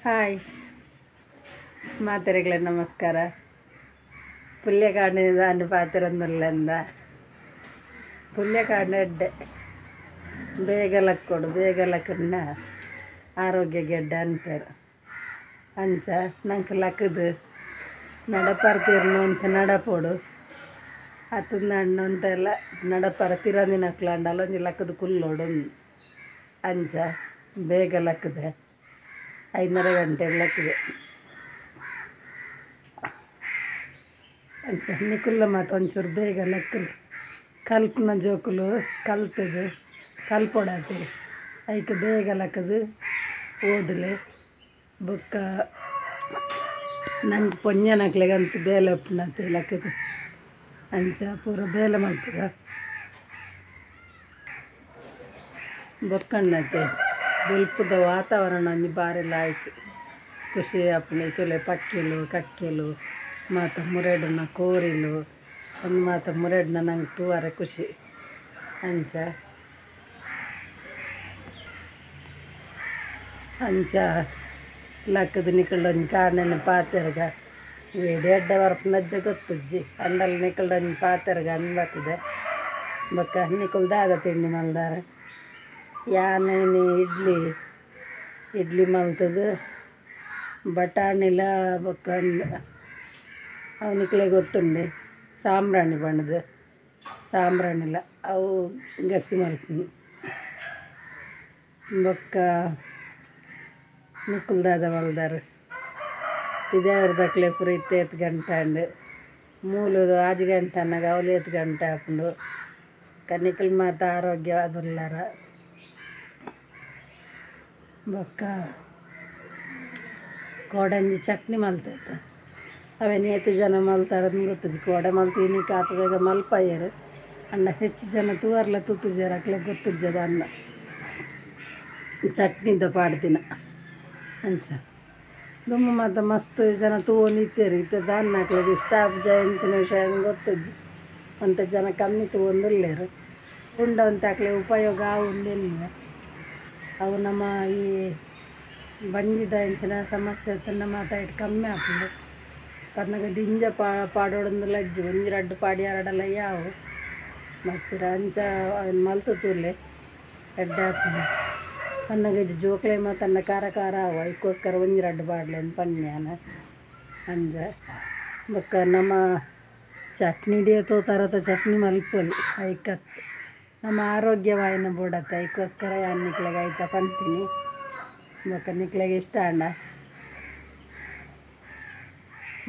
Hi ಮಾತೆರೆಗಳ ನಮಸ್ಕಾರ. പുല്യക്കാടിന് താൻ്റെ പാത്തിരൊന്നുമില്ല എന്താ പുല്യക്കാടിന് ಎಡ್ಡೆ ಬೇಗಲಕ್ಕನ್ನ ಆರೋಗ್ಯ ಗೆಡ್ಡ ಅಂತಾರೆ ಅಂಚ ನಂಗೆ ಲಕ್ಕದು ನಡಪರ್ತಿರ್ನು ಅಂತ ನಡಪೋಡು ಹತ್ತದ ಹಣ್ಣು ಅಂತೆಲ್ಲ ನಡಪರ ತಿರಂದಿನ ಹಾಕ್ಲಾಂಡ ಅಲ್ಲೊಂದು ಲಕ್ಕದು ಕುಲ್ಲೋಡು ಅಂಚ ಬೇಗ ಲಕ್ಕದೆ 5:30 ಗಂಟೆ ಲಕ್ಕದೆ ಅಂಚ ನಿಕುಲ್ಲ ಮತ್ತು ಒಂಚೂರು ಬೇಗ ಲಕ್ಕಲು ಕಲ್ಪನ ಜೋಕುಲು ಕಲ್ತದು ಕಲ್ಪೊಡಾತು ಐಕೆ ಬೇಗ ಲಕ್ಕದು ಓದಲೆ ಬೊಕ್ಕ ನಂಗೆ ಪೊಂಜನಕ್ಲೆಗಂತ ಬೇಲೆ ಉಪ್ಪುನತ್ತೆ ಲಕ್ಕದು ಅಂಚ ಪೂರ ಬೇಲೆ ಮಲ್ಪುಗ ಬೊಕ್ಕಣ್ಣತೆ ಬುಲ್ಪದ ವಾತಾವರಣ ಒಂಜಿ ಬಾರಿಲ ಆಯ್ತು ಖುಷಿ ಆಪುಂಡು ಚೊಲೆ ಪಕ್ಕೆಲು ಕಕ್ಕೆಲು ಮಾತ ಮುರೇಡನ ಕೋರಿಲು ಒಂದು ಮಾತ ಮುರೇಡನ ನಂಗೆ ತೂವರೆ ಖುಷಿ ಅಂಚ ಲಕ್ಕದ ನಿಕಲ್ಡೊಂದು ಕಾರಣನ ಪಾತೆರ್ಗ ಏಡಿ ಅಡ್ಡ ಬರ್ಪನಜ್ಜ ಗೊತ್ತಜ್ಜಿ ಅಂಡಲ್ಲಿ ನಿಕಲ್ಡೊಂದು ಪಾತೆರ್ಗ ಅನ್ಬರ್ತದೆ ಬೊಕ್ಕ ನಿಕಲ್ದಾಗ ತಿಂಡಿ ಮಲ್ದಾರ ಯಾನೇನು ಇಡ್ಲಿ ಮಲ್ತದು ಬಟಾಣಿಲ ಬೊಕ್ಕ ಅವನಿಕ್ಲೆ ಗೊತ್ತುಂಡೆ ಸಾಂಬ್ರಾಣಿ ಬಣ್ಣದ ಸಾಂಬ್ರಾಣಿಲ ಅವು ಗಸಿ ಮಲ್ಪನಿ ಬೊಕ್ಕ ನಿಕುಲ್ದಾದ ಮಲ್ದಾರ ಇದೇವ್ರದಕ್ಲೆ ಪುರ 7 ಗಂಟೆ ಅಂಡು ಮೂಲದು 5 ಗಂಟೆ ಅನ್ನಗ ಅವಲು 7 ಗಂಟೆ ಹಾಕೊಂಡು ಕನಿಕಲ್ ಮಾತ ಆರೋಗ್ಯವಾದುಲ್ಲಾರ ಬೊಕ್ಕ ಕೋಡಂಜಿ ಚಟ್ನಿ ಮಲ್ತೈತೆ ಅವೇನು 7 ಜನ ಮಲ್ತಾರದು ಗೊತ್ತಜ್ಜಿ ಕೋಡೆ ಮಲ್ತೀನಿ ಕಾತ ಬೇಗ ಮಲ್ಪಯ್ಯರು ಅಣ್ಣ ಹೆಚ್ಚು ಜನ ತೂವರ್ಲ ತುತ್ತುಜಾರ ಅಕ್ಲೆ ಗೊತ್ತಜ್ಜದ ಅನ್ನ ಚಟ್ನಿದ ಪಾಡ್ದಿನ ಅಂಚ ದುಮ್ಮ ಮತ್ತು ಮಸ್ತ್ ಜನ ತೂವು ನಿತ್ಯರು ಇತ್ತದ ಅನ್ನ ಹಾಕ್ಲಿಕ್ಕೆ ಇಷ್ಟ ಎಂಚಿನ ವಿಷಯ ಗೊತ್ತಜ್ಜಿ ಅಂತ ಜನ ಕಮ್ಮಿ ತಗೊಂಡಿಲ್ಲೇರು ಉಂಡ ಅಂತ ಹಾಕ್ಲಿ ಉಪಯೋಗ ಉಂಡಿಲ್ಲ ಅವು ನಮ್ಮ ಈ ಬಂದಿದ್ದ ಇಂಚಿನ ಸಮಸ್ಯೆ ತನ್ನ ಮಾತಾಡಿ ಕಮ್ಮಿ ಹಾಕೊಂಡು ಪನ್ನಗ ದಿಂಜ ಪಾಡೋಡಂದು ಅಜ್ಜಿ 1-2 ಪಾಡಿ 2 ಯಾವು ಮಚ್ಚಿರ ಅಂಚ ಮಲ್ತೂಲೆ ಎಡ್ಡೆ ಹಾಕೊಂಡು ಪನ್ನಗ ಜೋಕ್ಲೆ ತನ್ನ ಖಾರ ಅವ ಇದಕ್ಕೋಸ್ಕರ 1-2 ಪಾಡ್ಲೆ ಅಂತ ಪನ್ಯಾನ ಅಂಜ ಬೊಕ್ಕ ನಮ್ಮ ಚಟ್ನಿ ಡೇತೋ ಥರದ ಚಟ್ನಿ ಮಲ್ಪೊಲಿ ಐಕತ್ ನಮ್ಮ ಆರೋಗ್ಯವಾಯಿನ ಬೋಡತ್ತೆ ಅದಕ್ಕೋಸ್ಕರ ನಿಕ್ಲೆಗೆ ಆಯ್ತಾ ಪಂತೀನಿ ಬೊಕ್ಕ ನಿಕ್ಲೆಗೆ ಇಷ್ಟ ಅಂಡ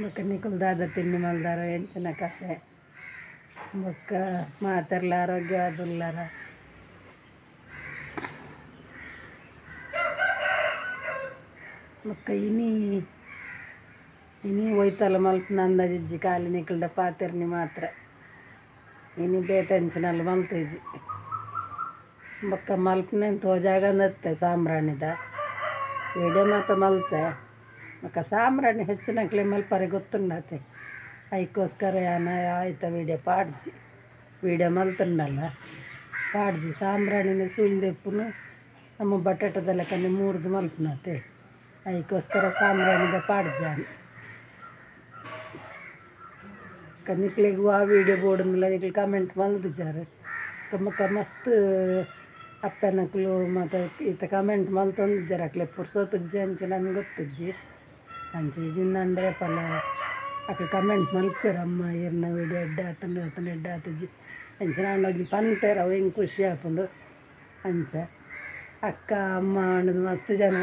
ಬೊಕ್ಕ ನಿಕುಲ್ದಾದ ತಿಂಡಿ ಮಲ್ದಾರ ಎಂಚಿನ ಕತೆ ಬೊಕ್ಕ ಮಾತೆರ್ಲ ಆರೋಗ್ಯವಾದುಲ್ಲಾರ ಬೊಕ್ಕ ಇನಿ ಒಯ್ತಲ್ಲ ಮಲ್ಪನ ಅಂದಾಜಿಜ್ಜಿ ಖಾಲಿ ನಿಕಲ್ಡ ಪಾತೆರ್ನಿ ಮಾತ್ರ ಇನಿ ಬೇಟೆಂಚಿನಲ್ಲಿ ಮಲ್ತೇಜಿ ಬೊಕ್ಕ ಮಲ್ಪನೆ ತೋಜಾಗಂದತ್ತೆ ಸಾಂಬ್ರಾಣಿದ ವಿಡಿಯೋ ಮಾತ್ರ ಮಲ್ತೆ ಬೊಕ್ಕ ಸಾಂಬ್ರಾಣಿ ಹೆಚ್ಚಿನಕ್ಲೆ ಮಲ್ಪರೆ ಗೊತ್ತುಂಡತ್ತೆ ಅದಕ್ಕೋಸ್ಕರ ಯಾನ ಆಯ್ತ ವಿಡಿಯೋ ಮಲ್ತುಂಡಲ್ಲ ಪಾಡ್ಜಿ ಸಾಂಬ್ರಾಣಿನ ಸುಳ್ದೆಪ್ಪುನು ನಮ್ಮ ಬಟಾಟದಲ್ಲ ಕಣ್ಣಿ 3 ಮಲ್ಪನತ್ತೆ ಅದಕ್ಕೋಸ್ಕರ ಸಾಂಬ್ರಾಣಿದ ಪಾಡ್ಜಾನು ನಿಕ್ಲೆಗೂ ಆ ವಿಡಿಯೋ ಬೋರ್ಡ್ನೆಲ್ಲ ನಿಕ್ಲೆ ಕಮೆಂಟ್ ಮಲ್ದಿದ್ದಾರೆ ಕಮ್ಮಕ್ಕ ಮಸ್ತ್ ಅಪ್ಪನಕ್ಲು ಮತ್ತು ಈತ ಕಮೆಂಟ್ ಮಲ್ತೊಂದಿದ್ದಾರೆ ಅಕ್ಲೆ ಪುರ್ಸೋತಜ್ಜಿ ಅಂಚೆ ನನಗೆ ಗೊತ್ತಜ್ಜಿ ಅಂಚೆ ಜಿಂದಂಡ್ರೆ ಪಲ್ಲ ಅಕ್ಲೆ ಕಮೆಂಟ್ ಮಲ್ಪೇರ ಅಮ್ಮ ಏರ್ನ ವಿಡಿಯೋ ಎಡ್ಡೆ ಆತಜ್ಜಿ ಅಂಚೆ ನಾನು ಹೋಗಿ ಪನ್ಪೇರ ಅವು ಹೆಂಗೆ ಖುಷಿ ಹಾಕೊಂಡು ಅಂಚೆ ಅಕ್ಕ ಅಮ್ಮ ಅನ್ನೋದು ಮಸ್ತ್ ಜನ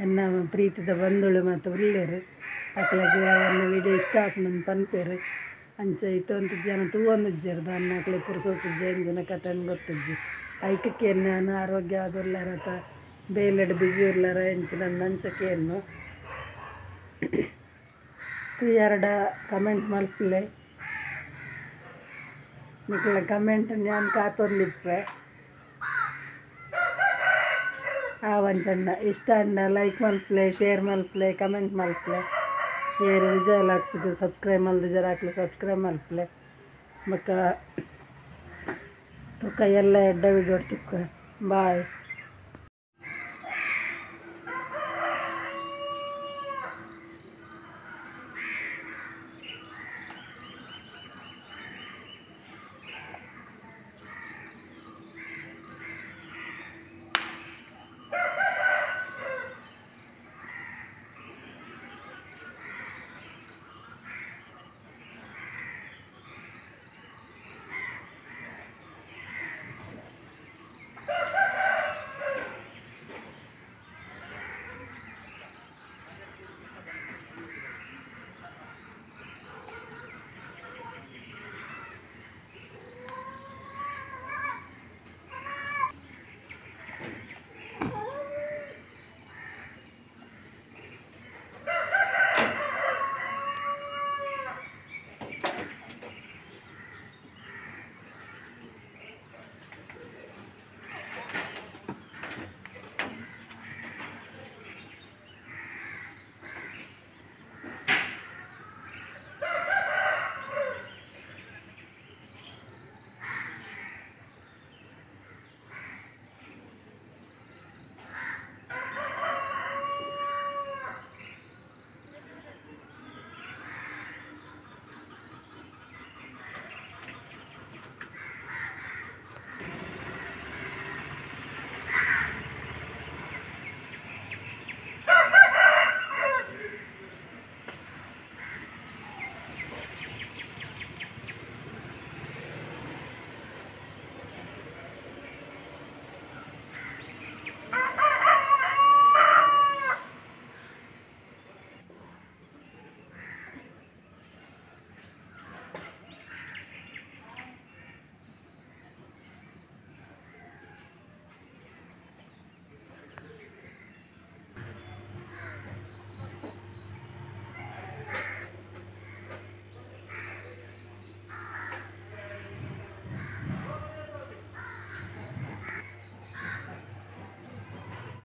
ಎನ್ನ ಪ್ರೀತಿದ ಬಂಧುಳು ಮತ್ತು ಉಳ್ಳೇರು ಅಕ್ಲೆಗೆ ಎನ್ನ ವಿಡಿಯೋ ಇಷ್ಟ ಹಾಕೊಂಡು ಪನ್ಪೇರು ಅಂಚೆ ಇತ್ತೊಂದು ಜನ ತೂವೊಂದಿಜ್ಜರು ಅನ್ನ ಅಕ್ಲೆ ಪುರ್ಸೋತಜ್ಜಿ ಎಂಜಿನ ಕತೆ ಗೊತ್ತಜ್ಜಿ ಐಕಕ್ಕೆ ನಾನು ಆರೋಗ್ಯ ಆದುಲ್ಲಾರತ ಬೇಲೆಡ್ ಬಿಸಿ ಇರ್ಲಾರ ಎಂಚಿನ ಅಂಚಕೆಯನ್ನು 2 ಕಮೆಂಟ್ ಮಲ್ಪಲೆ ನಿಕ್ಲ ಕಮೆಂಟ್ ನಾನು ಕಾತೊಂದಿಪ್ಪೆ ಆವಂಚನ್ನ ಇಷ್ಟ ಅಂಡ ಲೈಕ್ ಮಲ್ಪಲೆ ಶೇರ್ ಮಲ್ಪಲೆ ಕಮೆಂಟ್ ಮಲ್ಪಲೆ ಏರು ವಿಜಯ ಲಾಕ್ಸ್ಗೆ ಸಬ್ಸ್ಕ್ರೈಬ್ ಮಲ್ದಿದ್ದಾರೆ ಹಾಕ್ಲಿ ಸಬ್ಸ್ಕ್ರೈಬ್ ಮಲ್ಪಲೆ ಬೊಕ್ಕ ತುಕ್ಕ ಎಲ್ಲ ಎಡ್ಡ ವಿಡಿಯೋ ತಿಕ್ಕ ಬಾಯ್.